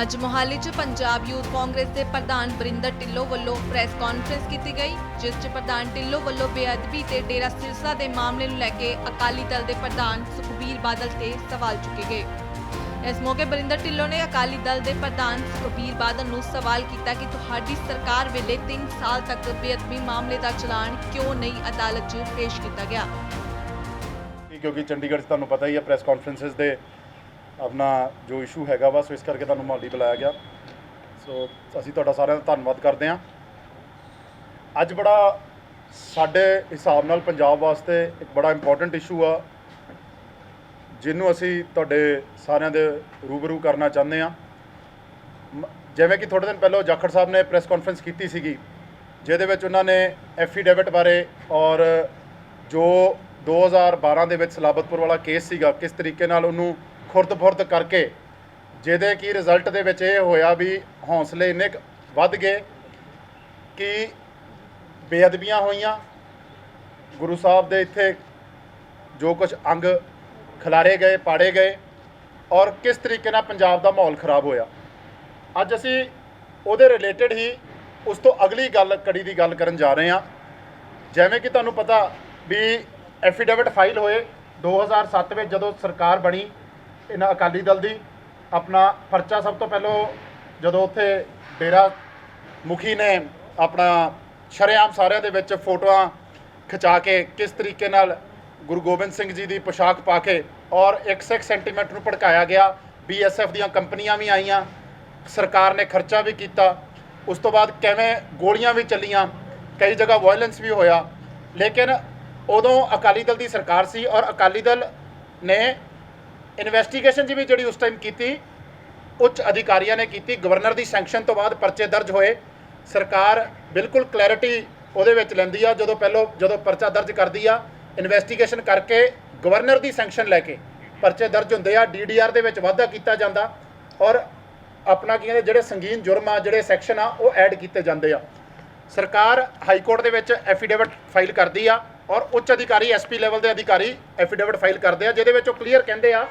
ਅੱਜ ਮੋਹਾਲੀ 'ਚ ਪੰਜਾਬ ਯੂਥ ਕਾਂਗਰਸ ਦੇ ਪ੍ਰਧਾਨ ਬਰਿੰਦਰ ਢਿੱਲੋਂ ਵੱਲੋਂ ਪ੍ਰੈਸ ਕਾਨਫਰੰਸ ਕੀਤੀ ਗਈ, ਜਿਸ 'ਚ ਪ੍ਰਧਾਨ ਢਿੱਲੋਂ ਵੱਲੋਂ ਬੇਅਦਬੀ ਤੇ ਡੇਰਾ ਸਿਰਸਾ ਦੇ ਮਾਮਲੇ ਨੂੰ ਲੈ ਕੇ ਅਕਾਲੀ ਦਲ ਦੇ ਪ੍ਰਧਾਨ ਸੁਖਬੀਰ ਬਾਦਲ ਤੇ ਸਵਾਲ ਚੁੱਕੇ ਗਏ। ਇਸ ਮੌਕੇ ਬਰਿੰਦਰ ਢਿੱਲੋਂ ਨੇ ਅਕਾਲੀ ਦਲ ਦੇ ਪ੍ਰਧਾਨ ਸੁਖਬੀਰ ਬਾਦਲ ਨੂੰ ਸਵਾਲ ਕੀਤਾ ਕਿ ਤੁਹਾਡੀ ਸਰਕਾਰ ਵੇਲੇ 3 ਸਾਲ ਤੱਕ ਬੇਅਦਬੀ ਮਾਮਲੇ ਦਾ ਚਲਾਨ ਕਿਉਂ ਨਹੀਂ ਅਦਾਲਤ 'ਚ ਪੇਸ਼ ਕੀਤਾ ਗਿਆ। क्योंकि चंडीगढ़ तुहानूं पता ही है प्रैस कॉन्फ्रेंसिस दे अपना जो इशू हैगा वा, सो इस करके तुहानूं मोहाली बुलाया गया। सो असीं तुहाडा सारिਆਂ ਦਾ ਧੰਨਵਾਦ ਕਰਦੇ ਹਾਂ। ਅੱਜ बड़ा साडे हिसाब नाल पंजाब वास्ते एक बड़ा इंपॉर्टेंट इशू आ, जिन्हों असीं तुहाडे सारिਆਂ ਦੇ रूबरू करना चाहते हैं। जिवें कि थोड़े दिन पहलों जाखड़ साहब ने प्रैस कॉन्फ्रेंस की सीगी, जिहदे विच उन्हां ने एफीडेविट बारे और जो 2012 ਦੇ ਵਿੱਚ ਸਲਾਬਤਪੁਰ ਵਾਲਾ ਕੇਸ ਸੀਗਾ, ਕਿਸ ਤਰੀਕੇ ਨਾਲ ਉਹਨੂੰ ਖੁਰਦ-ਫੁਰਦ ਕਰਕੇ, ਜਿਹਦੇ ਕੀ ਰਿਜ਼ਲਟ ਦੇ ਵਿੱਚ ਇਹ ਹੋਇਆ ਵੀ ਹੌਸਲੇ ਇੰਨੇ ਵੱਧ ਗਏ ਕਿ ਬੇਅਦਬੀਆਂ ਹੋਈਆਂ, ਗੁਰੂ ਸਾਹਿਬ ਦੇ ਇੱਥੇ ਜੋ ਕੁਝ ਅੰਗ ਖਿਲਾਰੇ ਗਏ, ਪਾੜੇ ਗਏ, ਔਰ ਕਿਸ ਤਰੀਕੇ ਨਾਲ ਪੰਜਾਬ ਦਾ ਮਾਹੌਲ ਖਰਾਬ ਹੋਇਆ। ਅੱਜ ਅਸੀਂ ਉਹਦੇ ਰਿਲੇਟਡ ਹੀ ਉਸ ਤੋਂ ਅਗਲੀ ਕੜੀ ਦੀ ਗੱਲ ਕਰਨ ਜਾ ਰਹੇ ਹਾਂ। ਜਿਵੇਂ ਕਿ ਤੁਹਾਨੂੰ ਪਤਾ ਵੀ ਐਫੀਡੇਵਿਟ ਫਾਈਲ ਹੋਏ 2007 ਵਿੱਚ ਜਦੋਂ ਸਰਕਾਰ ਬਣੀ ਇਹਨਾਂ ਅਕਾਲੀ ਦਲ ਦੀ। ਆਪਣਾ ਪਰਚਾ ਸਭ ਤੋਂ ਪਹਿਲਾਂ ਜਦੋਂ ਉੱਥੇ ਡੇਰਾ ਮੁਖੀ ਨੇ ਆਪਣਾ ਸ਼ਰੇਆਮ ਸਾਰਿਆਂ ਦੇ ਵਿੱਚ ਫੋਟੋਆਂ ਖਿਚਾ ਕੇ ਕਿਸ ਤਰੀਕੇ ਨਾਲ ਗੁਰੂ ਗੋਬਿੰਦ ਸਿੰਘ ਜੀ ਦੀ ਪੋਸ਼ਾਕ ਪਾ ਕੇ ਔਰ ਇੱਕ ਸਿੱਖ ਸੈਂਟੀਮੈਂਟ ਨੂੰ ਭੜਕਾਇਆ ਗਿਆ। BSF ਦੀਆਂ ਕੰਪਨੀਆਂ ਵੀ ਆਈਆਂ, ਸਰਕਾਰ ਨੇ ਖਰਚਾ ਵੀ ਕੀਤਾ, ਉਸ ਤੋਂ ਬਾਅਦ ਕਿਵੇਂ ਗੋਲੀਆਂ ਵੀ ਚੱਲੀਆਂ, ਕਈ ਜਗ੍ਹਾ ਵਾਇਲੈਂਸ ਵੀ ਹੋਇਆ। ਲੇਕਿਨ ਉਦੋਂ ਅਕਾਲੀ ਦਲ ਦੀ ਸਰਕਾਰ ਸੀ ਔਰ ਅਕਾਲੀ ਦਲ ਨੇ ਇਨਵੈਸਟੀਗੇਸ਼ਨ ਜੀ ਵੀ ਜਿਹੜੀ ਉਸ ਟਾਈਮ ਕੀਤੀ, ਉੱਚ ਅਧਿਕਾਰੀਆਂ ਨੇ ਕੀਤੀ। ਗਵਰਨਰ ਦੀ ਸੈਂਕਸ਼ਨ ਤੋਂ ਬਾਅਦ ਪਰਚੇ ਦਰਜ ਹੋਏ। ਸਰਕਾਰ ਬਿਲਕੁਲ ਕਲੈਰਿਟੀ ਉਹਦੇ ਵਿੱਚ ਲੈਂਦੀ ਆ। ਜਦੋਂ ਪਰਚਾ ਦਰਜ ਕਰਦੀ ਆ, ਇਨਵੈਸਟੀਗੇਸ਼ਨ ਕਰਕੇ ਗਵਰਨਰ ਦੀ ਸੈਂਕਸ਼ਨ ਲੈ ਕੇ ਪਰਚੇ ਦਰਜ ਹੁੰਦੇ ਆ। DDR ਦੇ ਵਿੱਚ ਵਾਧਾ ਕੀਤਾ ਜਾਂਦਾ ਔਰ ਆਪਣਾ ਕੀ ਕਹਿੰਦੇ ਜਿਹੜੇ ਸੰਗੀਨ ਜੁਰਮ ਆ, ਜਿਹੜੇ ਸੈਕਸ਼ਨ ਆ, ਉਹ ਐਡ ਕੀਤੇ ਜਾਂਦੇ ਆ। ਸਰਕਾਰ ਹਾਈ ਕੋਰਟ ਦੇ ਵਿੱਚ ਐਫੀਡੇਵਿਟ ਫਾਈਲ ਕਰਦੀ ਆ ਔਰ ਉੱਚ ਅਧਿਕਾਰੀ SP ਲੈਵਲ ਦੇ ਅਧਿਕਾਰੀ ਐਫੀਡੇਵਿਟ ਫਾਈਲ ਕਰਦੇ ਆ, ਜਿਹਦੇ ਵਿੱਚ ਉਹ ਕਲੀਅਰ ਕਹਿੰਦੇ ਆ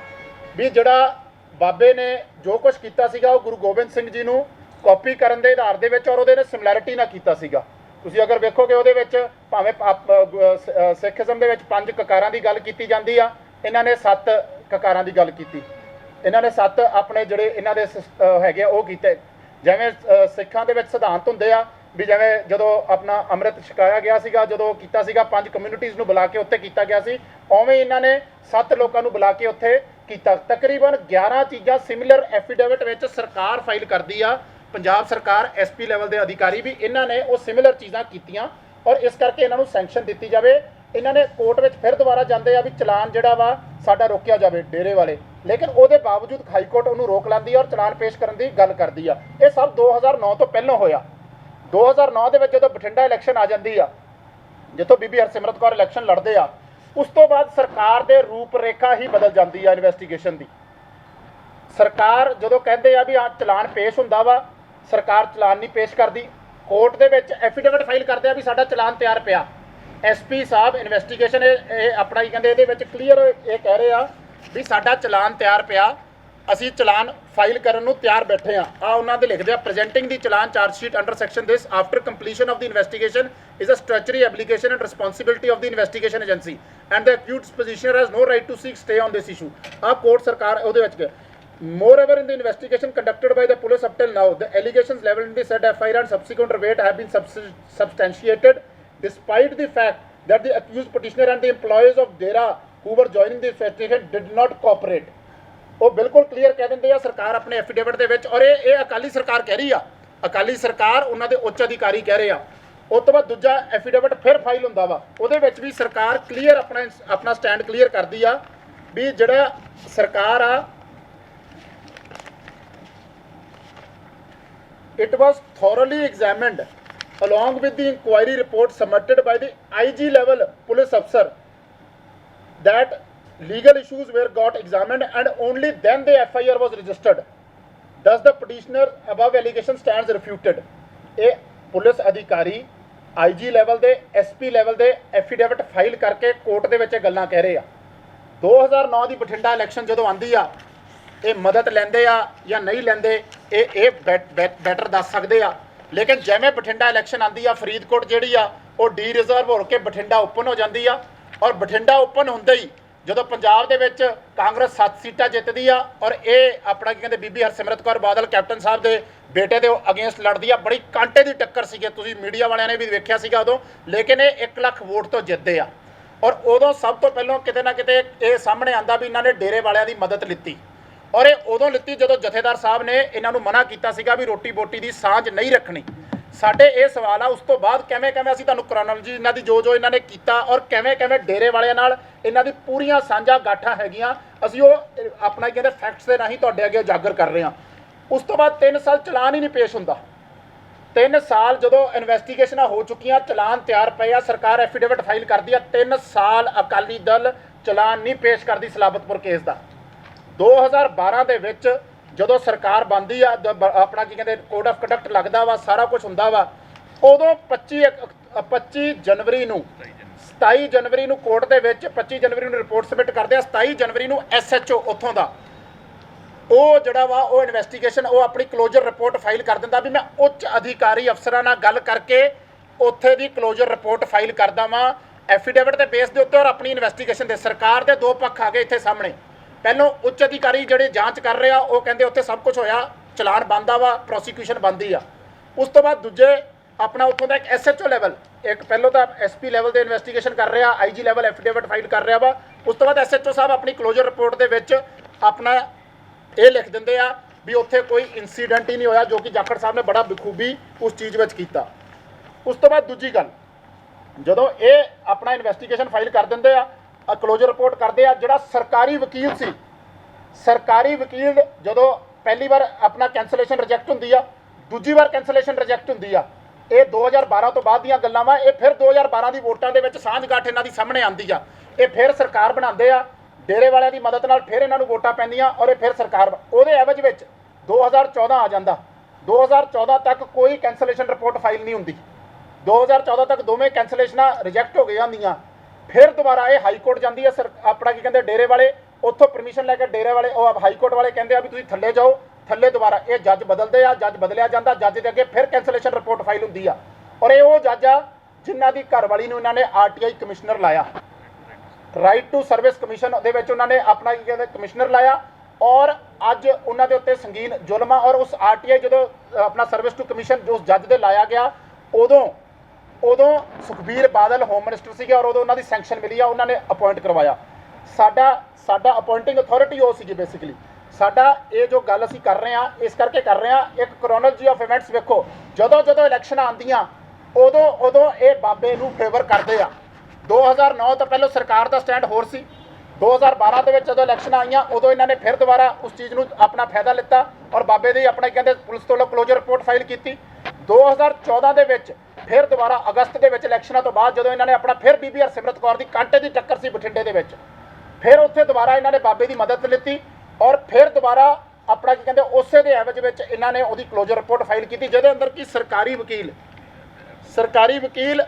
ਵੀ ਜਿਹੜਾ ਬਾਬੇ ਨੇ ਜੋ ਕੁਝ ਕੀਤਾ ਸੀਗਾ ਉਹ ਗੁਰੂ ਗੋਬਿੰਦ ਸਿੰਘ ਜੀ ਨੂੰ ਕਾਪੀ ਕਰਨ ਦੇ ਆਧਾਰ ਦੇ ਵਿੱਚ ਔਰ ਉਹਦੇ ਨਾਲ ਸਿਮਿਲੈਰਿਟੀ ਨਾਲ ਕੀਤਾ ਸੀਗਾ। ਤੁਸੀਂ ਅਗਰ ਵੇਖੋਗੇ ਉਹਦੇ ਵਿੱਚ ਭਾਵੇਂ ਸਿੱਖੀਜ਼ਮ ਦੇ ਵਿੱਚ 5 ਕਕਾਰਾਂ ਦੀ ਗੱਲ ਕੀਤੀ ਜਾਂਦੀ ਆ, ਇਹਨਾਂ ਨੇ 7 ਕਕਾਰਾਂ ਦੀ ਗੱਲ ਕੀਤੀ। ਇਹਨਾਂ ਨੇ 7 ਆਪਣੇ ਜਿਹੜੇ ਇਹਨਾਂ ਦੇ ਹੈਗੇ ਉਹ ਕੀਤੇ। ਜਿਵੇਂ ਸਿੱਖਾਂ ਦੇ ਵਿੱਚ ਸਿਧਾਂਤ ਹੁੰਦੇ ਆ ਵੀ ਜਿਵੇਂ ਜਦੋਂ ਆਪਣਾ ਅੰਮ੍ਰਿਤ ਛਕਾਇਆ ਗਿਆ ਸੀਗਾ, ਜਦੋਂ ਕੀਤਾ ਸੀਗਾ 5 ਕਮਿਊਨਿਟੀਜ਼ ਨੂੰ ਬੁਲਾ ਕੇ ਉੱਥੇ ਕੀਤਾ ਗਿਆ ਸੀ, ਉਵੇਂ ਇਹਨਾਂ ਨੇ 7 ਲੋਕਾਂ ਨੂੰ ਬੁਲਾ ਕੇ ਉੱਥੇ ਕੀਤਾ। ਤਕਰੀਬਨ 11 ਚੀਜ਼ਾਂ ਸਿਮਿਲਰ ਐਫੀਡੇਵਿਟ ਵਿੱਚ ਸਰਕਾਰ ਫਾਈਲ ਕਰਦੀ ਆ। ਪੰਜਾਬ ਸਰਕਾਰ SP ਲੈਵਲ ਦੇ ਅਧਿਕਾਰੀ ਵੀ ਇਹਨਾਂ ਨੇ ਉਹ ਸਿਮਿਲਰ ਚੀਜ਼ਾਂ ਕੀਤੀਆਂ ਔਰ ਇਸ ਕਰਕੇ ਇਹਨਾਂ ਨੂੰ ਸੈਂਕਸ਼ਨ ਦਿੱਤੀ ਜਾਵੇ। ਇਹਨਾਂ ਨੇ ਕੋਰਟ ਵਿੱਚ ਫਿਰ ਦੁਬਾਰਾ ਜਾਂਦੇ ਆ ਵੀ ਚਲਾਨ ਜਿਹੜਾ ਵਾ ਸਾਡਾ ਰੋਕਿਆ ਜਾਵੇ ਡੇਰੇ ਵਾਲੇ, ਲੇਕਿਨ ਉਹਦੇ ਬਾਵਜੂਦ ਹਾਈ ਕੋਰਟ ਉਹਨੂੰ ਰੋਕ ਲੈਂਦੀ ਔਰ ਚਲਾਨ ਪੇਸ਼ ਕਰਨ ਦੀ ਗੱਲ ਕਰਦੀ ਆ। ਇਹ ਸਭ 2009 ਤੋਂ ਪਹਿਲਾਂ ਹੋਇਆ। 2009 ਦੇ ਵਿੱਚ ਜਦੋਂ ਬਠਿੰਡਾ ਇਲੈਕਸ਼ਨ ਆ ਜਾਂਦੀ ਆ, ਜਿੱਥੋਂ ਬੀਬੀ ਹਰਸਿਮਰਤ ਕੌਰ ਇਲੈਕਸ਼ਨ ਲੜਦੇ ਆ, ਉਸ ਤੋਂ ਬਾਅਦ ਸਰਕਾਰ ਦੇ ਰੂਪ ਰੇਖਾ ਹੀ ਬਦਲ ਜਾਂਦੀ ਆ ਇਨਵੈਸਟੀਗੇਸ਼ਨ ਦੀ। ਸਰਕਾਰ ਜਦੋਂ ਕਹਿੰਦੇ ਆ ਵੀ ਆ ਚਲਾਨ ਪੇਸ਼ ਹੁੰਦਾ ਵਾ, ਸਰਕਾਰ ਚਲਾਨ ਨਹੀਂ ਪੇਸ਼ ਕਰਦੀ। ਕੋਰਟ ਦੇ ਵਿੱਚ ਐਫੀਡੇਵਿਟ ਫਾਈਲ ਕਰਦੇ ਆ ਵੀ ਸਾਡਾ ਚਲਾਨ ਤਿਆਰ ਪਿਆ। SP ਸਾਹਿਬ ਇਨਵੈਸਟੀਗੇਸ਼ਨ ਇਹ ਆਪਣਾ ਹੀ ਕਹਿੰਦੇ, ਇਹਦੇ ਵਿੱਚ ਕਲੀਅਰ ਇਹ ਕਹਿ ਰਹੇ ਆ ਵੀ ਸਾਡਾ ਚਲਾਨ ਤਿਆਰ ਪਿਆ, ਅਸੀਂ ਚਲਾਨ ਫਾਈਲ ਕਰਨ ਨੂੰ ਤਿਆਰ ਬੈਠੇ ਆ। ਉਹਨਾਂ ਦੇ ਲਿਖਦੇ ਆ ਪ੍ਰੈਜ਼ੈਂਟਿੰਗ ਦੀ challan charge sheet under section this after completion of the investigation is a statutory application and responsibility of the investigation agency and the accused petitioner has no right to seek stay on this issue. Court ਸਰਕਾਰ ਉਹਦੇ ਵਿੱਚ moreover in the investigation conducted by the police up till now the allegations leveled in the said FIR and subsequent verdict have been substantiated despite the fact that the accused petitioner and the employees of DERA who were joining the investigation did not cooperate। ਉਹ ਬਿਲਕੁਲ clear ਕਹਿ ਦਿੰਦੇ ਆ ਸਰਕਾਰ ਆਪਣੇ affidavit ਦੇ ਵਿੱਚ, ਔਰ ਇਹ ਅਕਾਲੀ ਸਰਕਾਰ ਕਹਿ ਰਹੀ ਆ, ਅਕਾਲੀ ਸਰਕਾਰ ਉਹਨਾਂ ਦੇ ਉੱਚ ਅਧਿਕਾਰੀ ਕਹਿ ਰਹੇ ਆ। ਉਸ ਤੋਂ ਬਾਅਦ ਦੂਜਾ ਐਫੀਡੇਵਿਟ ਫਿਰ ਫਾਈਲ ਹੁੰਦਾ ਵਾ, ਉਹਦੇ ਵਿੱਚ ਵੀ ਸਰਕਾਰ ਕਲੀਅਰ ਆਪਣਾ ਸਟੈਂਡ ਕਲੀਅਰ ਕਰਦੀ ਆ ਵੀ ਜਿਹੜਾ ਸਰਕਾਰ ਆ, it was thoroughly examined along with the inquiry report submitted by the IG level police officer that legal issues were got examined and only then the FIR was registered। Thus the petitioner above allegation stands refuted। ਇਹ police ਅਧਿਕਾਰੀ IG level ਦੇ SP level ਦੇ affidavit file ਕਰਕੇ court ਦੇ ਵਿੱਚ ਇਹ ਗੱਲਾਂ ਕਹਿ ਰਹੇ ਆ। 2009 ਦੀ ਬਠਿੰਡਾ ਇਲੈਕਸ਼ਨ ਜਦੋਂ ਆਂਦੀ ਆ ਇਹ ਮਦਦ ਲੈਂਦੇ ਆ ਜਾਂ ਨਹੀਂ ਲੈਂਦੇ ਇਹ ਬੈਟਰ ਦੱਸ ਸਕਦੇ ਆ। ਲੇਕਿਨ ਜਿਵੇਂ ਬਠਿੰਡਾ ਇਲੈਕਸ਼ਨ ਆਉਂਦੀ ਆ, ਫਰੀਦਕੋਟ ਜਿਹੜੀ ਆ ਉਹ ਡੀ ਰਿਜ਼ਰਵ ਹੋ ਕੇ ਬਠਿੰਡਾ ਓਪਨ ਹੋ ਜਾਂਦੀ ਆ, ਔਰ ਬਠਿੰਡਾ ਓਪਨ ਹੁੰਦੇ ਹੀ ਜਦੋਂ ਪੰਜਾਬ ਦੇ ਵਿੱਚ ਕਾਂਗਰਸ 7 ਸੀਟਾਂ ਜਿੱਤਦੀ ਆ ਔਰ ਇਹ ਆਪਣਾ ਕੀ ਕਹਿੰਦੇ ਬੀਬੀ ਹਰਸਿਮਰਤ ਕੌਰ ਬਾਦਲ ਕੈਪਟਨ ਸਾਹਿਬ ਦੇ ਬੇਟੇ ਦੇ ਅਗੇਂਸਟ ਲੜਦੀ ਆ। ਬੜੀ ਕਾਂਟੇ ਦੀ ਟੱਕਰ ਸੀਗੀ, ਤੁਸੀਂ ਮੀਡੀਆ ਵਾਲਿਆਂ ਨੇ ਵੀ ਵੇਖਿਆ ਸੀਗਾ ਉਦੋਂ, ਲੇਕਿਨ ਇਹ 1 ਲੱਖ ਵੋਟ ਤੋਂ ਜਿੱਤਦੇ ਆ। ਔਰ ਉਦੋਂ ਸਭ ਤੋਂ ਪਹਿਲਾਂ ਕਿਤੇ ਨਾ ਕਿਤੇ ਇਹ ਸਾਹਮਣੇ ਆਂਦਾ ਵੀ ਇਹਨਾਂ ਨੇ ਡੇਰੇ ਵਾਲਿਆਂ ਦੀ ਮਦਦ ਲਿੱਤੀ, ਔਰ ਇਹ ਉਦੋਂ ਲਿੱਤੀ ਜਦੋਂ ਜਥੇਦਾਰ ਸਾਹਿਬ ਨੇ ਇਹਨਾਂ ਨੂੰ ਮਨਾ ਕੀਤਾ ਸੀਗਾ ਵੀ ਰੋਟੀ ਬੋਟੀ ਦੀ ਸਾਂਝ ਨਹੀਂ ਰੱਖਣੀ। ਸਾਡੇ ਇਹ ਸਵਾਲ ਆ ਉਸ ਤੋਂ ਬਾਅਦ ਕਿਵੇਂ ਅਸੀਂ ਤੁਹਾਨੂੰ ਕ੍ਰੋਨੋਲੋਜੀ ਇਹਨਾਂ ਦੀ ਜੋ ਇਹਨਾਂ ਨੇ ਕੀਤਾ ਔਰ ਕਿਵੇਂ ਡੇਰੇ ਵਾਲਿਆਂ ਨਾਲ ਇਹਨਾਂ ਦੀ ਪੂਰੀਆਂ ਸਾਂਝਾ ਗਾਠਾਂ ਹੈਗੀਆਂ, ਅਸੀਂ ਉਹ ਆਪਣਾ ਕਹਿੰਦੇ ਫੈਕਟਸ ਦੇ ਰਾਹੀਂ ਤੁਹਾਡੇ ਅੱਗੇ ਉਜਾਗਰ ਕਰ ਰਹੇ ਹਾਂ। ਉਸ ਤੋਂ ਬਾਅਦ 3 ਸਾਲ ਚਲਾਨ ਹੀ ਨਹੀਂ ਪੇਸ਼ ਹੁੰਦਾ। 3 ਸਾਲ ਜਦੋਂ ਇਨਵੈਸਟੀਗੇਸ਼ਨਾਂ ਹੋ ਚੁੱਕੀਆਂ, ਚਲਾਨ ਤਿਆਰ ਪਏ ਆ, ਸਰਕਾਰ ਐਫੀਡੇਵਿਟ ਫਾਈਲ ਕਰਦੀ ਆ, 3 ਸਾਲ ਅਕਾਲੀ ਦਲ ਚਲਾਨ ਨਹੀਂ ਪੇਸ਼ ਕਰਦੀ ਸਲਾਬਤਪੁਰ ਕੇਸ ਦਾ। 2012 ਦੇ ਵਿੱਚ ਜਦੋਂ ਸਰਕਾਰ ਬਣਦੀ ਆ, ਆਪਣਾ ਕੀ ਕਹਿੰਦੇ ਕੋਡ ਆਫ ਕੰਡਕਟ ਲੱਗਦਾ ਵਾ, ਸਾਰਾ ਕੁਝ ਹੁੰਦਾ ਵਾ, ਉਦੋਂ 25 ਜਨਵਰੀ ਨੂੰ 27 ਜਨਵਰੀ ਨੂੰ ਕੋਰਟ ਦੇ ਵਿੱਚ 25 ਜਨਵਰੀ ਨੂੰ ਰਿਪੋਰਟ ਸਬਮਿਟ ਕਰਦੇ ਆ, 27 ਜਨਵਰੀ ਨੂੰ SHO ਉੱਥੋਂ ਦਾ ਉਹ ਜਿਹੜਾ ਵਾ ਉਹ ਇਨਵੈਸਟੀਗੇਸ਼ਨ ਉਹ ਆਪਣੀ ਕਲੋਜ਼ਰ ਰਿਪੋਰਟ ਫਾਈਲ ਕਰ ਦਿੰਦਾ ਵੀ ਮੈਂ ਉੱਚ ਅਧਿਕਾਰੀ ਅਫਸਰਾਂ ਨਾਲ ਗੱਲ ਕਰਕੇ ਉੱਥੇ ਦੀ ਕਲੋਜ਼ਰ ਰਿਪੋਰਟ ਫਾਈਲ ਕਰਦਾ ਵਾਂ ਐਫੀਡੇਵਿਟ ਦੇ ਬੇਸ ਦੇ ਉੱਤੇ ਔਰ ਆਪਣੀ ਇਨਵੈਸਟੀਗੇਸ਼ਨ ਦੇ। ਸਰਕਾਰ ਦੇ 2 ਪੱਖ ਆ ਗਏ ਇੱਥੇ ਸਾਹਮਣੇ। ਪਹਿਲੋਂ ਉੱਚ ਅਧਿਕਾਰੀ ਜਿਹੜੇ ਜਾਂਚ ਕਰ ਰਹੇ ਆ ਉਹ ਕਹਿੰਦੇ ਉੱਥੇ ਸਭ ਕੁਝ ਹੋਇਆ, ਚਲਾਨ ਬਣਦਾ ਵਾ, ਪ੍ਰੋਸੀਕਿਊਸ਼ਨ ਬਣਦੀ ਆ। ਉਸ ਤੋਂ ਬਾਅਦ ਦੂਜੇ ਆਪਣਾ ਉੱਥੋਂ ਦਾ ਇੱਕ SHO ਲੈਵਲ, ਇੱਕ ਪਹਿਲੋਂ ਤਾਂ SP ਲੈਵਲ ਤੇ ਇਨਵੈਸਟੀਗੇਸ਼ਨ ਕਰ ਰਿਹਾ, IG ਲੈਵਲ ਐਫੀਡੇਵਿਟ ਫਾਈਲ ਕਰ ਰਿਹਾ ਵਾ। ਉਸ ਤੋਂ ਬਾਅਦ SHO ਸਾਹਿਬ ਆਪਣੀ ਕਲੋਜ਼ਰ ਰਿਪੋਰਟ ਦੇ ਵਿੱਚ ਆਪਣਾ ਇਹ ਲਿਖ ਦਿੰਦੇ ਆ ਵੀ ਉੱਥੇ ਕੋਈ ਇਨਸੀਡੈਂਟ ਹੀ ਨਹੀਂ ਹੋਇਆ, ਜੋ ਕਿ ਜਾਖੜ ਸਾਹਿਬ ਨੇ ਬੜਾ ਬਖੂਬੀ ਉਸ ਚੀਜ਼ ਵਿੱਚ ਕੀਤਾ। ਉਸ ਤੋਂ ਬਾਅਦ ਦੂਜੀ ਗੱਲ, ਜਦੋਂ ਇਹ ਆਪਣਾ ਇਨਵੈਸਟੀਗੇਸ਼ਨ ਫਾਈਲ ਕਰ ਦਿੰਦੇ ਆ, ਕਲੋਜ਼ਰ ਰਿਪੋਰਟ ਕਰਦੇ ਆ, ਜਿਹੜਾ ਸਰਕਾਰੀ ਵਕੀਲ ਸੀ, ਸਰਕਾਰੀ ਵਕੀਲ ਜਦੋਂ ਪਹਿਲੀ ਵਾਰ ਆਪਣਾ ਕੈਂਸਲੇਸ਼ਨ ਰਿਜੈਕਟ ਹੁੰਦੀ ਆ, ਦੂਜੀ ਵਾਰ ਕੈਂਸਲੇਸ਼ਨ ਰਿਜੈਕਟ ਹੁੰਦੀ ਆ, ਇਹ 2012 ਤੋਂ ਬਾਅਦ ਦੀਆਂ ਗੱਲਾਂ ਵਾ। ਇਹ ਫਿਰ 2012 ਦੀ ਵੋਟਾਂ ਦੇ ਵਿੱਚ ਸਾਂਝਗਾਠ ਇਹਨਾਂ ਦੀ ਸਾਹਮਣੇ ਆਉਂਦੀ ਆ, ਇਹ ਫਿਰ ਸਰਕਾਰ ਬਣਾਉਂਦੇ ਆ, ਡੇਰੇ ਵਾਲਿਆਂ ਦੀ ਮਦਦ ਨਾਲ ਫਿਰ ਇਹਨਾਂ ਨੂੰ ਵੋਟਾਂ ਪੈਂਦੀਆਂ ਔਰ ਇਹ ਫਿਰ ਸਰਕਾਰ ਉਹਦੇ ਐਵਜ ਵਿੱਚ 2014 ਆ ਜਾਂਦਾ। 2014 ਤੱਕ ਕੋਈ ਕੈਂਸਲੇਸ਼ਨ ਰਿਪੋਰਟ ਫਾਈਲ ਨਹੀਂ ਹੁੰਦੀ। 2014 ਤੱਕ ਦੋਵੇਂ ਕੈਂਸਲੇਸ਼ਨਾਂ ਰਿਜੈਕਟ ਹੋ ਗਈਆਂ ਹੁੰਦੀਆਂ। ਫਿਰ ਦੁਬਾਰਾ ਇਹ ਹਾਈ ਕੋਰਟ ਜਾਂਦੀ ਹੈ, ਆਪਣਾ ਕੀ ਕਹਿੰਦੇ ਡੇਰੇ ਵਾਲੇ ਉੱਥੋਂ ਪਰਮਿਸ਼ਨ ਲੈ ਕੇ ਡੇਰੇ ਵਾਲੇ ਉਹ ਹਾਈ ਕੋਰਟ ਵਾਲੇ ਕਹਿੰਦੇ ਆ ਵੀ ਤੁਸੀਂ ਥੱਲੇ ਜਾਓ, ਥੱਲੇ ਦੁਬਾਰਾ ਇਹ ਜੱਜ ਬਦਲਦੇ ਆ, ਜੱਜ ਬਦਲਿਆ ਜਾਂਦਾ, ਜੱਜ ਦੇ ਅੱਗੇ ਫਿਰ ਕੈਂਸਲੇਸ਼ਨ ਰਿਪੋਰਟ ਫਾਈਲ ਹੁੰਦੀ ਆ। ਔਰ ਇਹ ਉਹ ਜੱਜ ਆ ਜਿਨ੍ਹਾਂ ਦੀ ਘਰਵਾਲੀ ਨੂੰ ਇਹਨਾਂ ਨੇ RTI ਕਮਿਸ਼ਨਰ ਲਾਇਆ, ਰਾਈਟ ਟੂ ਸਰਵਿਸ ਕਮਿਸ਼ਨ ਦੇ ਵਿੱਚ ਉਹਨਾਂ ਨੇ ਆਪਣਾ ਕੀ ਕਹਿੰਦੇ ਕਮਿਸ਼ਨਰ ਲਾਇਆ, ਔਰ ਅੱਜ ਉਹਨਾਂ ਦੇ ਉੱਤੇ ਸੰਗੀਨ ਜ਼ੁਲਮ ਆ। ਔਰ ਉਸ RTI ਜਦੋਂ ਆਪਣਾ ਸਰਵਿਸ ਟੂ ਕਮਿਸ਼ਨ ਉਸ ਜੱਜ ਦੇ ਲਾਇਆ ਗਿਆ, ਉਦੋਂ ਸੁਖਬੀਰ ਬਾਦਲ ਹੋਮ ਮਿਨਿਸਟਰ ਸੀਗੇ ਔਰ ਉਦੋਂ ਉਹਨਾਂ ਦੀ ਸੈਂਕਸ਼ਨ ਮਿਲੀ ਆ, ਉਹਨਾਂ ਨੇ ਅਪਾਇੰਟ ਕਰਵਾਇਆ। ਸਾਡਾ ਅਪਾਇੰਟਿੰਗ ਅਥਾਰਟੀ ਉਹ ਸੀਗੀ ਬੇਸਿਕਲੀ। ਸਾਡਾ ਇਹ ਜੋ ਗੱਲ ਅਸੀਂ ਕਰ ਰਹੇ ਹਾਂ ਇਸ ਕਰਕੇ ਕਰ ਰਹੇ ਹਾਂ, ਇੱਕ ਕ੍ਰੋਨੋਲੋਜੀ ਆਫ ਇਵੈਂਟਸ ਵੇਖੋ, ਜਦੋਂ ਇਲੈਕਸ਼ਨਾਂ ਆਉਂਦੀਆਂ ਉਦੋਂ ਇਹ ਬਾਬੇ ਨੂੰ ਫੇਵਰ ਕਰਦੇ ਆ। 2009 ਤੋਂ ਪਹਿਲਾਂ ਸਰਕਾਰ ਦਾ ਸਟੈਂਡ ਹੋਰ ਸੀ। 2012 ਦੇ ਵਿੱਚ ਜਦੋਂ ਇਲੈਕਸ਼ਨ ਆਈਆਂ ਉਦੋਂ ਇਹਨਾਂ ਨੇ ਫਿਰ ਦੁਬਾਰਾ ਉਸ ਚੀਜ਼ ਨੂੰ ਆਪਣਾ ਫਾਇਦਾ ਲਿੱਤਾ ਔਰ ਬਾਬੇ ਦੀ ਆਪਣਾ ਕਹਿੰਦੇ ਪੁਲਿਸ ਤੋਂ ਕਲੋਜ਼ਰ ਰਿਪੋਰਟ ਫਾਈਲ ਕੀਤੀ। 2014 ਦੇ ਵਿੱਚ ਫਿਰ ਦੁਬਾਰਾ ਅਗਸਤ ਦੇ ਵਿੱਚ ਇਲੈਕਸ਼ਨਾਂ ਤੋਂ ਬਾਅਦ ਜਦੋਂ ਇਹਨਾਂ ਨੇ ਆਪਣਾ ਫਿਰ ਬੀਬੀ ਹਰਸਿਮਰਤ ਕੌਰ ਦੀ ਕਾਂਟੇ ਦੀ ਟੱਕਰ ਸੀ ਬਠਿੰਡੇ ਦੇ ਵਿੱਚ, ਫਿਰ ਉੱਥੇ ਦੁਬਾਰਾ ਇਹਨਾਂ ਨੇ ਬਾਬੇ ਦੀ ਮਦਦ ਲਿੱਤੀ ਔਰ ਫਿਰ ਦੁਬਾਰਾ ਆਪਣਾ ਕੀ ਕਹਿੰਦੇ ਉਸੇ ਦੇ ਐਵਜ ਵਿੱਚ ਇਹਨਾਂ ਨੇ ਉਹਦੀ ਕਲੋਜ਼ਰ ਰਿਪੋਰਟ ਫਾਈਲ ਕੀਤੀ, ਜਿਹਦੇ ਅੰਦਰ ਕਿ ਸਰਕਾਰੀ ਵਕੀਲ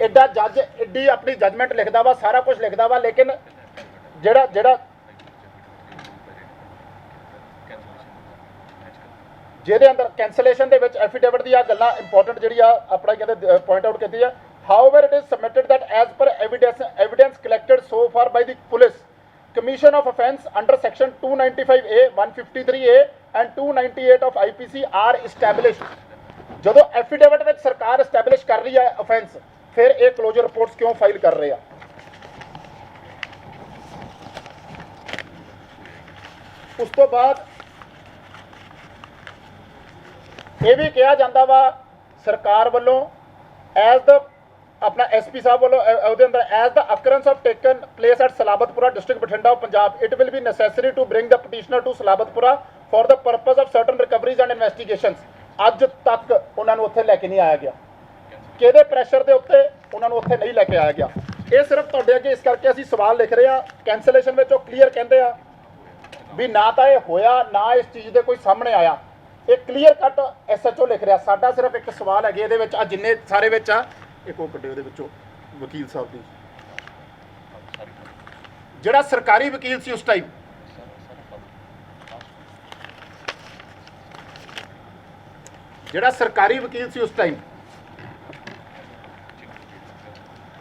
ਐਡਾ ਜੱਜ ਐਡੀ ਆਪਣੀ ਜਜਮੈਂਟ ਲਿਖਦਾ ਵਾ, ਸਾਰਾ ਕੁਝ ਲਿਖਦਾ ਵਾ, ਲੇਕਿਨ ਜਿਹੜਾ ਜਿਹਦੇ ਅੰਦਰ ਕੈਂਸਲੇਸ਼ਨ ਦੇ ਵਿੱਚ ਐਫੀਡੇਵਿਟ ਦੀ ਆ ਗੱਲਾਂ ਇੰਪੋਰਟੈਂਟ ਜਿਹੜੀ ਆ ਆਪਣਾ ਕਹਿੰਦੇ ਪੁਆਇੰਟ ਆਊਟ ਕੀਤੀ ਆ। However it is submitted that as per evidence collected so far by the police commission of offence under section 295A 153A and 298 of IPC are established. ਜਦੋਂ ਐਫੀਡੇਵਿਟ ਵਿੱਚ ਸਰਕਾਰ ਇਸਟੈਬਲਿਸ਼ ਕਰ ਰਹੀ ਹੈ ਅਫੈਂਸ, ਫਿਰ ਇਹ ਕਲੋਜ਼ਰ ਰਿਪੋਰਟਸ ਕਿਉਂ file ਕਰ ਰਹੇ ਆ? ਉਸ ਤੋਂ ਬਾਅਦ ਇਹ ਵੀ ਕਿਹਾ ਜਾਂਦਾ ਵਾ ਸਰਕਾਰ ਵੱਲੋਂ ਐਜ਼ ਦ ਆਪਣਾ SP ਸਾਹਿਬ ਵੱਲੋਂ ਉਹਦੇ ਅੰਦਰ as the occurrence of taken place at Salabatpura district Bathinda Punjab it will be necessary to bring the petitioner to Salabatpura for the purpose of certain recoveries and investigations. ਅੱਜ ਤੱਕ ਉਹਨਾਂ ਨੂੰ ਉੱਥੇ ਲੈ ਕੇ ਨਹੀਂ ਆਇਆ ਗਿਆ, ਕਿਹਦੇ ਪ੍ਰੈਸ਼ਰ ਦੇ ਉੱਤੇ ਉਹਨਾਂ ਨੂੰ ਉੱਥੇ ਨਹੀਂ ਲੈ ਕੇ ਆਇਆ ਗਿਆ। ਇਹ ਸਿਰਫ ਤੁਹਾਡੇ ਅੱਗੇ ਇਸ ਕਰਕੇ ਅਸੀਂ ਸਵਾਲ ਲਿਖ ਰਹੇ ਹਾਂ। ਕੈਂਸਲੇਸ਼ਨ ਵਿੱਚ ਉਹ ਕਲੀਅਰ ਕਹਿੰਦੇ ਆ ਵੀ ਨਾ ਤਾਂ ਇਹ ਹੋਇਆ, ਨਾ ਇਸ ਚੀਜ਼ ਦੇ ਕੋਈ ਸਾਹਮਣੇ ਆਇਆ। ਇਹ ਕਲੀਅਰ ਕੱਟ SHO ਲਿਖ ਰਿਹਾ। ਸਾਡਾ ਸਿਰਫ ਇੱਕ ਸਵਾਲ ਹੈਗੇ ਇਹਦੇ ਵਿੱਚ, ਆ ਜਿੰਨੇ ਸਾਰੇ ਵਿੱਚ ਆ ਇੱਕ ਉਹ ਕੱਢੇ ਉਹਦੇ ਵਿੱਚੋਂ ਵਕੀਲ ਸਾਹਿਬ ਦੀ, ਜਿਹੜਾ ਸਰਕਾਰੀ ਵਕੀਲ ਸੀ ਉਸ ਟਾਈਮ ਜਿਹੜਾ ਸਰਕਾਰੀ ਵਕੀਲ ਸੀ ਉਸ ਟਾਈਮ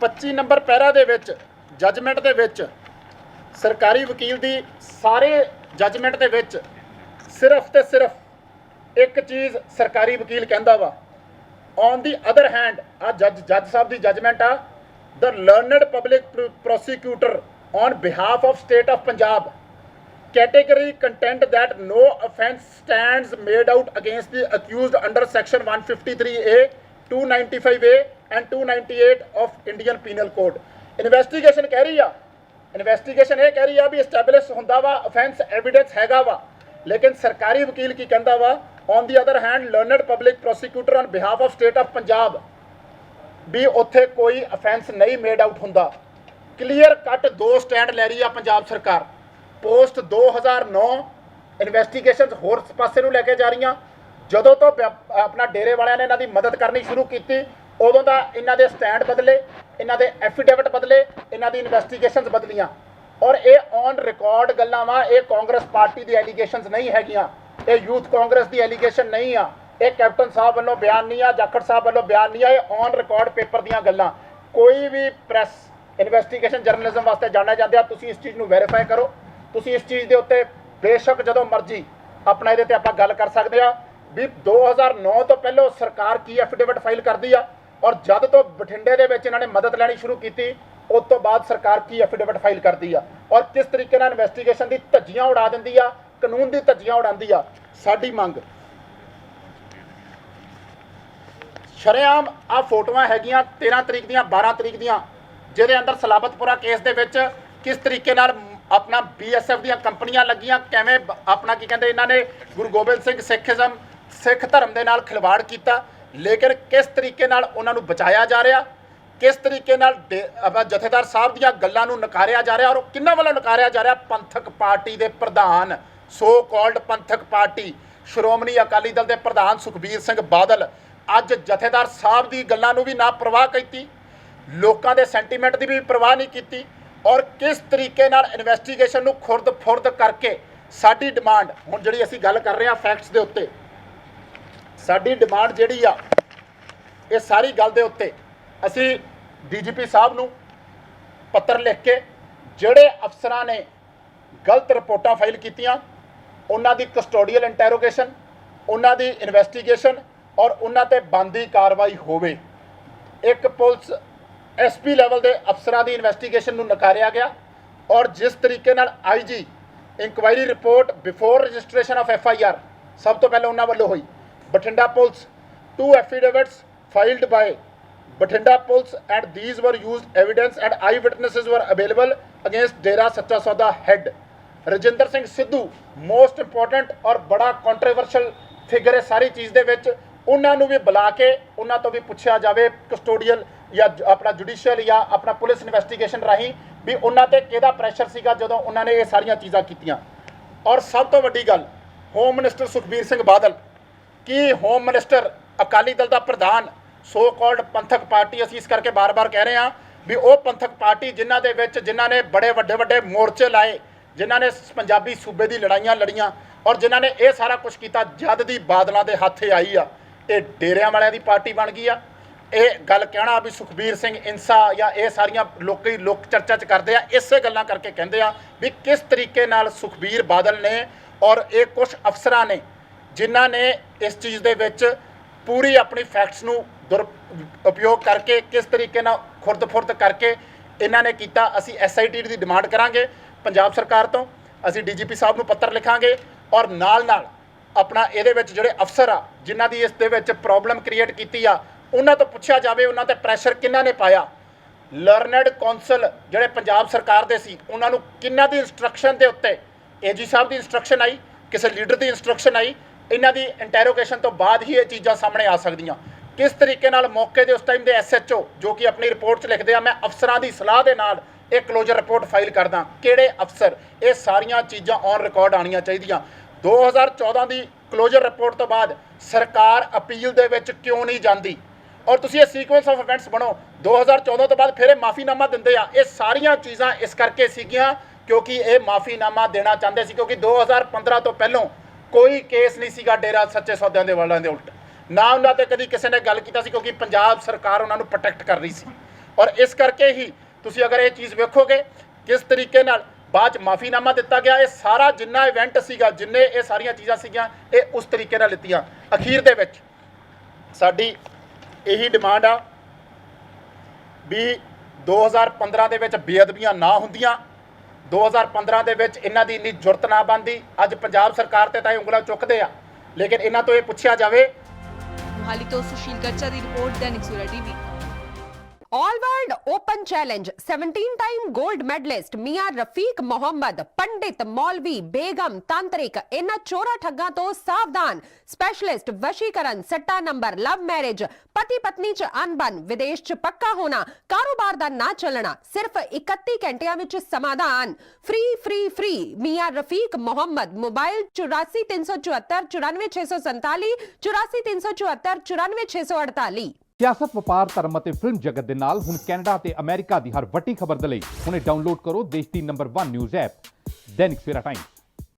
25 ਨੰਬਰ ਪੈਰਾ ਦੇ ਵਿੱਚ ਜੱਜਮੈਂਟ ਦੇ ਵਿੱਚ ਸਰਕਾਰੀ ਵਕੀਲ ਦੀ ਸਾਰੇ ਜੱਜਮੈਂਟ ਦੇ ਵਿੱਚ ਸਿਰਫ ਤੇ ਸਿਰਫ ਇੱਕ ਚੀਜ਼ ਸਰਕਾਰੀ ਵਕੀਲ ਕਹਿੰਦਾ ਵਾ, ਔਨ ਦੀ ਅਦਰ ਹੈਂਡ ਆ ਜੱਜ ਸਾਹਿਬ ਦੀ ਜੱਜਮੈਂਟ ਆ, the learned public prosecutor on behalf of state of Punjab category contend that no offence stands made out against the accused under section 153A, 295A and 298 of Indian Penal Code. Investigation ਕਹਿ ਰਹੀ ਆ, investigation ਇਹ ਕਹਿ ਰਹੀ ਆ ਵੀ establish ਹੁੰਦਾ ਵਾ, offense evidence ਹੈਗਾ ਵਾ, ਲੇਕਿਨ ਸਰਕਾਰੀ ਵਕੀਲ ਕੀ ਕਹਿੰਦਾ ਵਾ, on the other hand learned public prosecutor on behalf of state of Punjab ਵੀ ਉੱਥੇ ਕੋਈ offense ਨਹੀਂ made out ਹੁੰਦਾ। ਕਲੀਅਰ ਕੱਟ ਦੋ ਸਟੈਂਡ ਲੈ ਰਹੀ ਆ ਪੰਜਾਬ ਸਰਕਾਰ। ਪੋਸਟ 2009 ਇਨਵੈਸਟੀਗੇਸ਼ਨਸ ਹੋਰ ਪਾਸੇ ਨੂੰ ਲੈ ਕੇ ਜਾ ਰਹੀਆਂ। ਜਦੋਂ ਤੋਂ ਆਪਣਾ ਡੇਰੇ ਵਾਲਿਆਂ ਨੇ ਇਹਨਾਂ ਦੀ ਮਦਦ ਕਰਨੀ ਸ਼ੁਰੂ ਕੀਤੀ ਉਦੋਂ ਦਾ ਇਹਨਾਂ ਦੇ ਸਟੈਂਡ ਬਦਲੇ, ਇਹਨਾਂ ਦੇ ਐਫੀਡੇਵਿਟ ਬਦਲੇ, ਇਹਨਾਂ ਦੀ ਇਨਵੈਸਟੀਗੇਸ਼ਨਸ ਬਦਲੀਆਂ। ਔਰ ਇਹ ਔਨ ਰਿਕਾਰਡ ਗੱਲਾਂ ਵਾ, ਇਹ ਕਾਂਗਰਸ ਪਾਰਟੀ ਦੀ ਐਲੀਗੇਸ਼ਨਸ ਨਹੀਂ ਹੈਗੀਆਂ, ਇਹ ਯੂਥ ਕਾਂਗਰਸ ਦੀ ਐਲੀਗੇਸ਼ਨ ਨਹੀਂ ਆ, ਇਹ ਕੈਪਟਨ ਸਾਹਿਬ ਵੱਲੋਂ ਬਿਆਨ ਨਹੀਂ ਆ, ਜਾਖੜ ਸਾਹਿਬ ਵੱਲੋਂ ਬਿਆਨ ਨਹੀਂ ਆ, ਇਹ ਔਨ ਰਿਕਾਰਡ ਪੇਪਰ ਦੀਆਂ ਗੱਲਾਂ। ਕੋਈ ਵੀ ਪ੍ਰੈਸ ਇਨਵੈਸਟੀਗੇਸ਼ਨ ਜਰਨਲਿਜ਼ਮ ਵਾਸਤੇ ਜਾਣਿਆ ਜਾਂਦਾ, ਤੁਸੀਂ ਇਸ ਚੀਜ਼ ਨੂੰ ਵੈਰੀਫਾਈ ਕਰੋ। ਤੁਸੀਂ ਇਸ ਚੀਜ਼ ਦੇ ਉੱਤੇ ਬੇਸ਼ੱਕ ਜਦੋਂ ਮਰਜ਼ੀ ਆਪਣਾ ਇਹਦੇ ਤੇ ਆਪਾਂ ਗੱਲ ਕਰ ਸਕਦੇ ਆ ਵੀ 2009 ਤੋਂ ਪਹਿਲਾਂ ਸਰਕਾਰ ਕੀ ਐਫੀਡੇਵਿਟ ਫਾਈਲ ਕਰਦੀ ਆ, ਔਰ ਜਦ ਤੋਂ ਬਠਿੰਡੇ ਦੇ ਵਿੱਚ ਇਹਨਾਂ ਨੇ ਮਦਦ ਲੈਣੀ ਸ਼ੁਰੂ ਕੀਤੀ ਉਸ ਤੋਂ ਬਾਅਦ ਸਰਕਾਰ ਕੀ ਐਫੀਡੇਵਿਟ ਫਾਈਲ ਕਰਦੀ ਆ, ਔਰ ਕਿਸ ਤਰੀਕੇ ਨਾਲ ਇਨਵੈਸਟੀਗੇਸ਼ਨ ਦੀ ਧੱਜੀਆਂ ਉਡਾ ਦਿੰਦੀ ਆ, ਕਾਨੂੰਨ ਦੀ ਧੱਜੀਆਂ ਉਡਾਉਂਦੀ ਆ। ਸਾਡੀ ਮੰਗ ਸ਼ਰੇਆਮ ਆ ਫੋਟੋਆਂ ਹੈਗੀਆਂ 13 ਤਰੀਕ ਦੀਆਂ, 12 ਤਰੀਕ ਦੀਆਂ, ਜਿਹਦੇ ਅੰਦਰ ਸਲਾਬਤਪੁਰਾ ਕੇਸ ਦੇ ਵਿੱਚ ਕਿਸ ਤਰੀਕੇ ਨਾਲ ਆਪਣਾ BSF ਦੀਆਂ ਕੰਪਨੀਆਂ ਲੱਗੀਆਂ, ਕਿਵੇਂ ਆਪਣਾ ਕੀ ਕਹਿੰਦੇ ਇਹਨਾਂ ਨੇ ਗੁਰੂ ਗੋਬਿੰਦ ਸਿੰਘ ਸਿੱਖ ਧਰਮ ਦੇ ਨਾਲ ਖਿਲਵਾੜ ਕੀਤਾ, ਲੇਕਿਨ ਕਿਸ ਤਰੀਕੇ ਨਾਲ ਉਹਨਾਂ ਨੂੰ ਬਚਾਇਆ ਜਾ ਰਿਹਾ, ਕਿਸ ਤਰੀਕੇ ਨਾਲ ਜਥੇਦਾਰ ਸਾਹਿਬ ਦੀਆਂ ਗੱਲਾਂ ਨੂੰ ਨਕਾਰਿਆ ਜਾ ਰਿਹਾ, ਔਰ ਕਿੰਨਾਂ ਵੱਲੋਂ ਨਕਾਰਿਆ ਜਾ ਰਿਹਾ। ਪੰਥਕ ਪਾਰਟੀ ਦੇ ਪ੍ਰਧਾਨ, ਸੋ ਕਾਲਡ ਪੰਥਕ ਪਾਰਟੀ ਸ਼੍ਰੋਮਣੀ ਅਕਾਲੀ ਦਲ ਦੇ ਪ੍ਰਧਾਨ ਸੁਖਬੀਰ ਸਿੰਘ ਬਾਦਲ ਅੱਜ ਜਥੇਦਾਰ ਸਾਹਿਬ ਦੀ ਗੱਲਾਂ ਨੂੰ ਵੀ ਨਾ ਪਰਵਾਹ ਕੀਤੀ, ਲੋਕਾਂ ਦੇ ਸੈਂਟੀਮੈਂਟ ਦੀ ਵੀ ਪਰਵਾਹ ਨਹੀਂ ਕੀਤੀ, ਔਰ ਕਿਸ ਤਰੀਕੇ ਨਾਲ ਇਨਵੈਸਟੀਗੇਸ਼ਨ ਨੂੰ ਖੁਰਦ ਕਰਕੇ ਸਾਡੀ ਡਿਮਾਂਡ, ਹੁਣ ਜਿਹੜੀ ਅਸੀਂ ਗੱਲ ਕਰ ਰਹੇ ਹਾਂ ਫੈਕਟਸ ਦੇ ਉੱਤੇ, ਸਾਡੀ ਡਿਮਾਂਡ ਜਿਹੜੀ ਆ ਇਹ ਸਾਰੀ ਗੱਲ ਦੇ ਉੱਤੇ ਅਸੀਂ DGP ਸਾਹਿਬ ਨੂੰ ਪੱਤਰ ਲਿਖ ਕੇ ਜਿਹੜੇ ਅਫਸਰਾਂ ਨੇ ਗਲਤ ਰਿਪੋਰਟਾਂ ਫਾਈਲ ਕੀਤੀਆਂ ਉਹਨਾਂ ਦੀ ਕਸਟੋਡੀਅਲ ਇੰਟੈਰੋਗੇਸ਼ਨ, ਉਹਨਾਂ ਦੀ ਇਨਵੈਸਟੀਗੇਸ਼ਨ ਔਰ ਉਹਨਾਂ ਤੇ ਬਣਦੀ ਕਾਰਵਾਈ ਹੋਵੇ। ਇੱਕ ਪੁਲਿਸ SP ਲੈਵਲ ਦੇ ਅਫਸਰਾਂ ਦੀ ਇਨਵੈਸਟੀਗੇਸ਼ਨ ਨੂੰ ਨਕਾਰਿਆ ਗਿਆ, ਔਰ ਜਿਸ ਤਰੀਕੇ ਨਾਲ IG inquiry report before registration of FIR ਸਭ ਤੋਂ ਪਹਿਲਾਂ ਉਹਨਾਂ ਵੱਲੋਂ ਹੋਈ। Bathinda police 2 ਐਫੀਡੇਵਿਟਸ filed by Bathinda Police and these were used evidence and eyewitnesses were available against Dera Sacha Sauda head Rajinder Singh Sidhu, most important और बड़ा controversial figure है सारी चीज़ दे विच। उन्हां नूं भी बुला के उन्हां तो भी पुछया जावे कस्टोडियल या अपना जुडिशियल या अपना पुलिस इन्वेस्टिगेशन राही भी उन्हां ते किहदा प्रैशर सीगा जदों उन्हां ने ये सारियां चीज़ां कीतियां। और सब तो वड्डी गल होम मिनिस्टर सुखबीर सिंह बादल की होम मिनिस्टर अकाली दल दा प्रधान सो कॉल्ड पंथक पार्टी, असीं इस करके बार बार कह रहे हैं भी वो पंथक पार्टी जिन्हां दे विच जिन्हां ने बड़े वड्डे वड्डे मोर्चे लाए, जिन्हां ने पंजाबी सूबे दी लड़ाइयां लड़ियां और जिन्हां ने ये सारा कुछ किया जद दी बादलों के हाथे आई आ, ये डेरियां वालियां दी पार्टी बन गई आ। ये गल कहना भी सुखबीर सिंह इंसा या ये सारियां लोग चर्चा च करते हैं, इसे गल्लां करके कहते हैं भी किस तरीके नाल सुखबीर बादल ने और ये कुछ अफसरां ने जिन्हां ने इस चीज़ दे विच पूरी अपनी फैक्ट्स नूं उपयोग करके किस तरीके ना खुरद फुरद करके इन्हों ने किया। असी SIT की डिमांड करांगे पंजाब सरकार तो, असी DGP साहब नूं पत्र लिखांगे और नाल नाल अपना ये जोड़े अफसर आ जिन्हां दी इस दे विच प्रॉब्लम क्रिएट की आ उन्हां तो पुछया जाए उन्हां ते प्रैशर किन्हां ने पाया। लर्नड कौंसल जोड़े पंजाब सरकार दे सी उन्हां नूं किन्हां दी इंस्ट्रक्शन के उत्ते AG साहब की इंस्ट्रक्शन आई, किसी लीडर की इंस्ट्रक्शन आई, इन्हां दी इंटैरोगेशन तो बाद ही ये चीज़ां सामने आ सकदियां। किस तरीके नाल मौके दे उस टाइम दे SHO जो कि अपनी रिपोर्ट च लिखते हैं मैं अफसरां दी सलाह दे नाल एक क्लोजर रिपोर्ट फाइल करदा, किहड़े अफसर, ये सारियां चीज़ां ऑन रिकॉर्ड आनियां चाहीदियां। 2014 की क्लोजर रिपोर्ट तो बाद सरकार अपील दे विच क्यों नहीं जाती और तुसीं ये सीक्वेंस ऑफ इवेंट्स बनो 2014 तो बाद फिर माफ़ीनामा दिंदे आ। ये सारियां चीज़ां इस करके सीगियां क्योंकि ये माफ़ीनामा देना चाहते सी, क्योंकि 2015 तो पहलों कोई केस नहीं सीगा डेरा सच्चे सौदियां दे वालियां दे उल्ट। ਨਾ ਉਹਨਾਂ ਤੇ ਕਦੀ ਕਿਸੇ ਨੇ ਗੱਲ ਕੀਤਾ ਸੀ, ਕਿਉਂਕਿ ਪੰਜਾਬ ਸਰਕਾਰ ਉਹਨਾਂ ਨੂੰ ਪ੍ਰੋਟੈਕਟ ਕਰ ਰਹੀ ਸੀ। ਔਰ ਇਸ ਕਰਕੇ ਹੀ ਤੁਸੀਂ ਅਗਰ ਇਹ ਚੀਜ਼ ਵੇਖੋਗੇ ਕਿਸ ਤਰੀਕੇ ਨਾਲ ਬਾਅਦ 'ਚ ਮਾਫੀਨਾਮਾ ਦਿੱਤਾ ਗਿਆ, ਇਹ ਸਾਰਾ ਜਿੰਨਾ ਇਵੈਂਟ ਸੀਗਾ, ਜਿੰਨੇ ਇਹ ਸਾਰੀਆਂ ਚੀਜ਼ਾਂ ਸੀਗੀਆਂ, ਇਹ ਉਸ ਤਰੀਕੇ ਨਾਲ ਲਿੱਤੀਆਂ। ਅਖੀਰ ਦੇ ਵਿੱਚ ਸਾਡੀ ਇਹੀ ਡਿਮਾਂਡ ਆ ਵੀ 2015 ਦੇ ਵਿੱਚ ਬੇਅਦਬੀਆਂ ਨਾ ਹੁੰਦੀਆਂ, 2015 ਦੇ ਵਿੱਚ ਇਹਨਾਂ ਦੀ ਇੰਨੀ ਜੁਰਤ ਨਾ ਬਣਦੀ। ਅੱਜ ਪੰਜਾਬ ਸਰਕਾਰ ਤੇ ਤਾਂ ਇਹ ਉਂਗਲਾਂ ਚੁੱਕਦੇ ਆ, ਲੇਕਿਨ ਇਹਨਾਂ ਤੋਂ ਇਹ ਪੁੱਛਿਆ ਜਾਵੇ। ਮੁਹਾਲੀ ਤੋਂ ਸੁਸ਼ੀਲ ਗਰਚਾ ਦੀ ਰਿਪੋਰਟ, Dainik Savera TV. All world open challenge 17 time gold medallist Miyan Rafiq Mohammad, पंडित, मौलवी, बेगम, तांत्रिक, इन्हां चोरा ठग्गां तो सावधान। स्पेशलिस्ट वशीकरण, सट्टा नंबर, लव मैरिज, पति पत्नी च अनबन, विदेश च पक्का होना, कारोबार दा ना चलना, सिर्फ 31 घंटियां विच समाधान। फ्री फ्री फ्री मियां रफीक मोहम्मद। मोबाइल 84 374 94 647 84 374 94 648। ਸਿਆਸਤ, ਵਪਾਰ, ਧਰਮ ਅਤੇ ਫਿਲਮ ਜਗਤ ਦੇ ਨਾਲ ਹੁਣ ਕੈਨੇਡਾ ਤੇ ਅਮਰੀਕਾ ਦੀ ਹਰ ਵੱਡੀ ਖਬਰ ਦੇ ਲਈ ਹੁਣੇ ਡਾਊਨਲੋਡ ਕਰੋ ਦੇਸ਼ ਦੀ number 1 news app Dainik Savera time.